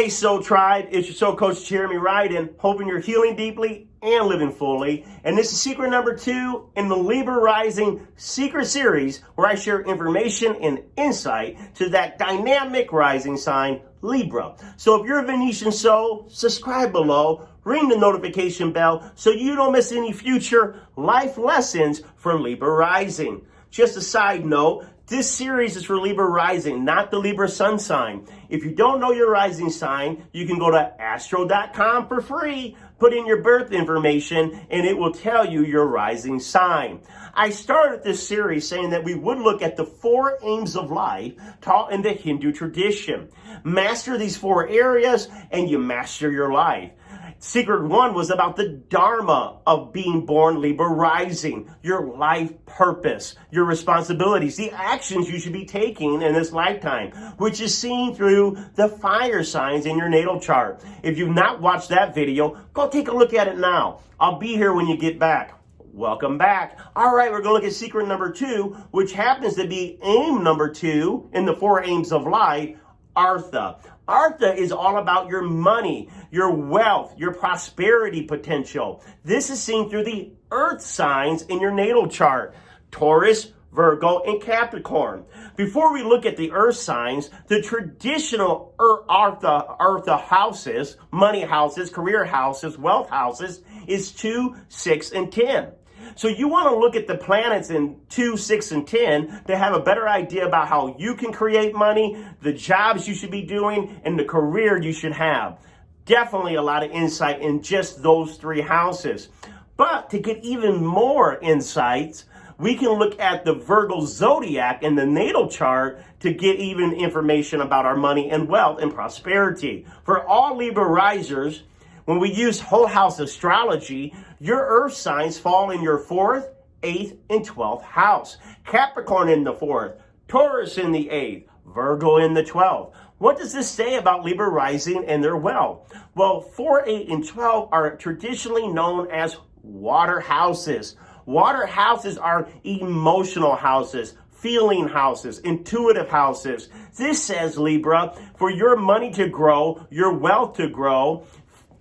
Hey, Soul Tribe, it's your Soul Coach Jeremy Ryden, hoping you're healing deeply and living fully. And this is secret number 2 in the Libra Rising Secret Series, where I share information and insight to that dynamic rising sign, Libra. So if you're a Venetian soul, subscribe below, ring the notification bell so you don't miss any future life lessons from Libra Rising. Just a side note, this series is for Libra Rising, not the Libra Sun sign. If you don't know your rising sign, you can go to astro.com for free, put in your birth information, and it will tell you your rising sign. I started this series saying that we would look at the 4 aims of life taught in the Hindu tradition. Master these 4 areas, and you master your life. Secret 1 was about the Dharma of being born Libra Rising, your life purpose, your responsibilities, the actions you should be taking in this lifetime, which is seen through the fire signs in your natal chart. If you've not watched that video, go take a look at it now. I'll be here when you get back. Welcome back. All right, we're going to look at secret number 2, which happens to be aim number 2 in the 4 aims of life, Artha. Artha is all about your money, your wealth, your prosperity potential. This is seen through the earth signs in your natal chart, Taurus, Virgo, and Capricorn. Before we look at the earth signs, the traditional Artha houses, money houses, career houses, wealth houses, is 2, 6, and 10. So you want to look at the planets in 2, 6, and 10 to have a better idea about how you can create money, the jobs you should be doing, and the career you should have. Definitely a lot of insight in just those 3 houses. But to get even more insights, we can look at the Virgo zodiac in the natal chart to get even information about our money and wealth and prosperity. For all Libra risers, when we use whole house astrology, your earth signs fall in your 4th, 8th, and 12th house. Capricorn in the 4th, Taurus in the 8th, Virgo in the 12th. What does this say about Libra rising and their wealth? Well, 4, 8, and 12 are traditionally known as water houses. Water houses are emotional houses, feeling houses, intuitive houses. This says, Libra, for your money to grow, your wealth to grow,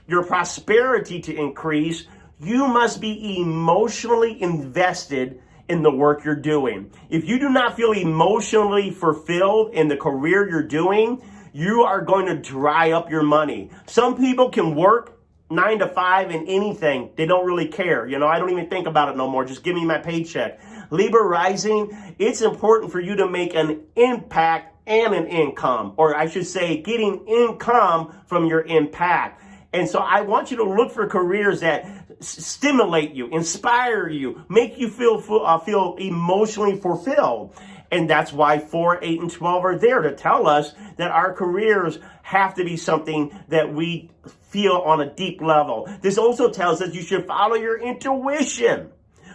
your prosperity to increase, you must be emotionally invested in the work you're doing. If you do not feel emotionally fulfilled in the career you're doing, you are going to dry up your money. Some people can work 9 to 5 in anything. They don't really care. I don't even think about it no more. Just give me my paycheck. Libra rising, it's important for you to make an impact and an income, or I should say getting income from your impact. And so I want you to look for careers that stimulate you, inspire you, make you feel emotionally fulfilled. And that's why 4, 8, and 12 are there to tell us that our careers have to be something that we feel on a deep level. This also tells us you should follow your intuition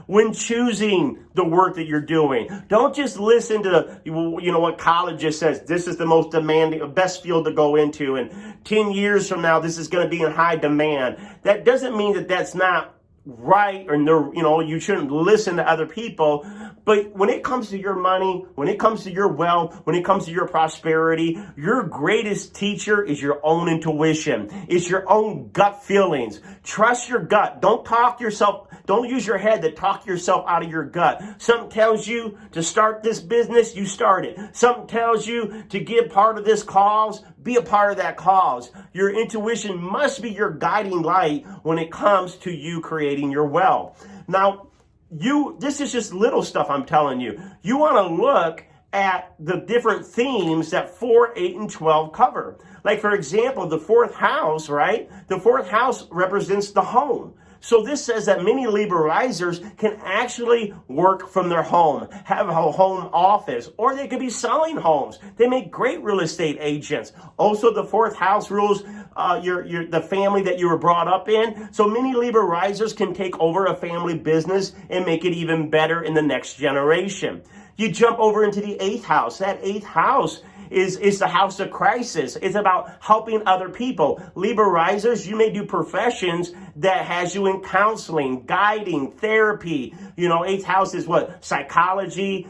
when choosing the work that you're doing. Don't just listen to what college just says. This is the most demanding, best field to go into, and 10 years from now, this is going to be in high demand. That doesn't mean that that's not right, or you shouldn't listen to other people. But when it comes to your money, when it comes to your wealth, when it comes to your prosperity, your greatest teacher is your own intuition. It's your own gut feelings. Trust your gut. Don't use your head to talk yourself out of your gut. Something tells you to start this business, you start it. Something tells you to give part of this cause, be a part of that cause. Your intuition must be your guiding light when it comes to you creating your wealth. Now, this is just little stuff I'm telling you. You want to look at the different themes that 4, 8, and 12 cover. Like, for example, the 4th house, right? The 4th house represents the home. So this says that many Libra risers can actually work from their home, have a home office, or they could be selling homes. They make great real estate agents. Also, the 4th house rules the family that you were brought up in. So many Libra risers can take over a family business and make it even better in the next generation. You jump over into the 8th house. That 8th house is the house of crisis. It's about helping other people. Libra risers, you may do professions that has you in counseling, guiding, therapy. 8th house is what? Psychology,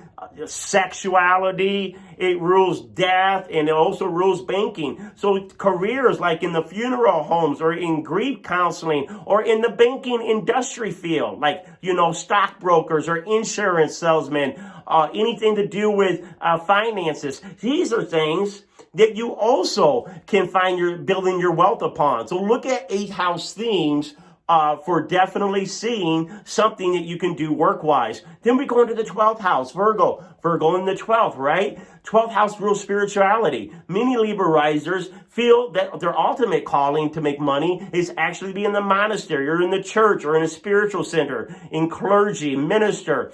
sexuality, it rules death, and it also rules banking. So careers like in the funeral homes or in grief counseling or in the banking industry field, like, stockbrokers or insurance salesmen, anything to do with finances. These are things that you also can find building your wealth upon. So look at 8th house themes for definitely seeing something that you can do work-wise. Then we go into the 12th house, Virgo. Virgo in the 12th, right? 12th house rules spirituality. Many Libra risers feel that their ultimate calling to make money is actually be in the monastery or in the church or in a spiritual center, in clergy, minister.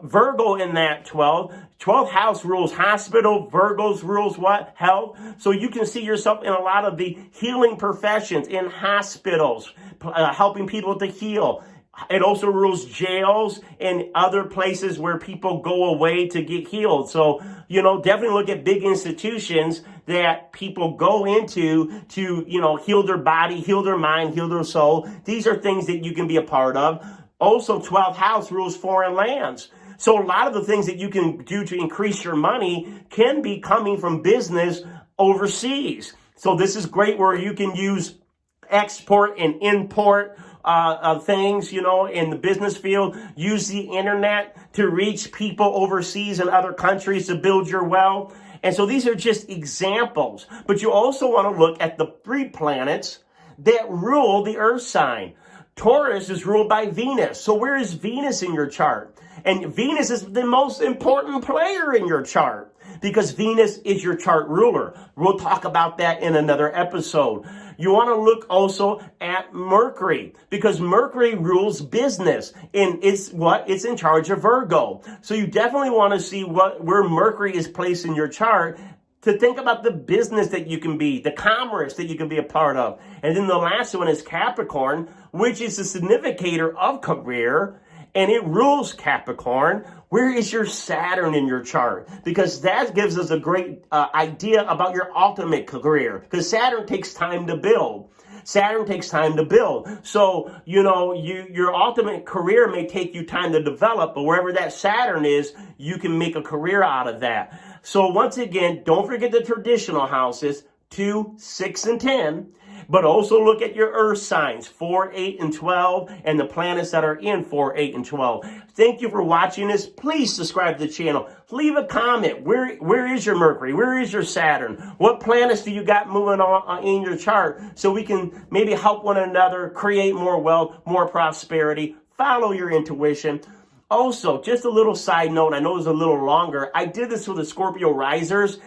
Virgo in that 12th house rules hospital. Virgos rules what? Health. So you can see yourself in a lot of the healing professions, in hospitals, helping people to heal. It also rules jails and other places where people go away to get healed. So, definitely look at big institutions that people go into to, heal their body, heal their mind, heal their soul. These are things that you can be a part of. Also, 12th house rules foreign lands. So a lot of the things that you can do to increase your money can be coming from business overseas. So this is great where you can use export and import things, in the business field. Use the internet to reach people overseas in other countries to build your wealth. And so these are just examples. But you also want to look at the 3 planets that rule the earth sign. Taurus is ruled by Venus. So where is Venus in your chart? And Venus is the most important player in your chart because Venus is your chart ruler. We'll talk about that in another episode. You want to look also at Mercury because Mercury rules business and it's in charge of Virgo. So you definitely want to see where Mercury is placed in your chart to think about the business that you can be, the commerce that you can be a part of. And then the last one is Capricorn, which is a significator of career, and it rules Capricorn. Where is your Saturn in your chart? Because that gives us a great idea about your ultimate career, because Saturn takes time to build. Saturn takes time to build. So, your ultimate career may take you time to develop, but wherever that Saturn is, you can make a career out of that. So once again, don't forget the traditional houses, 2, 6, and 10. But also look at your earth signs, 4, 8, and 12, and the planets that are in 4, 8, and 12. Thank you for watching this. Please subscribe to the channel. Leave a comment. Where is your Mercury? Where is your Saturn? What planets do you got moving on in your chart so we can maybe help one another create more wealth, more prosperity? Follow your intuition. Also, just a little side note, I know it's a little longer. I did this for the Scorpio risers,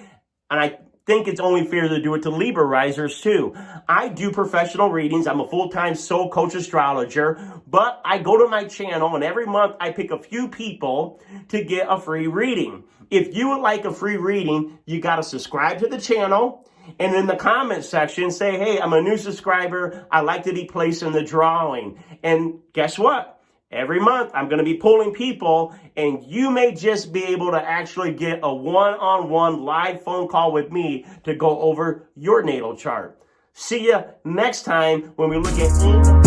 and I think it's only fair to do it to Libra risers too. I do professional readings. I'm a full-time soul coach astrologer, but I go to my channel and every month I pick a few people to get a free reading. If you would like a free reading, you got to subscribe to the channel and in the comment section say, hey, I'm a new subscriber. I'd like to be placed in the drawing. And guess what? Every month, I'm going to be pulling people, and you may just be able to actually get a one-on-one live phone call with me to go over your natal chart. See ya next time when we look at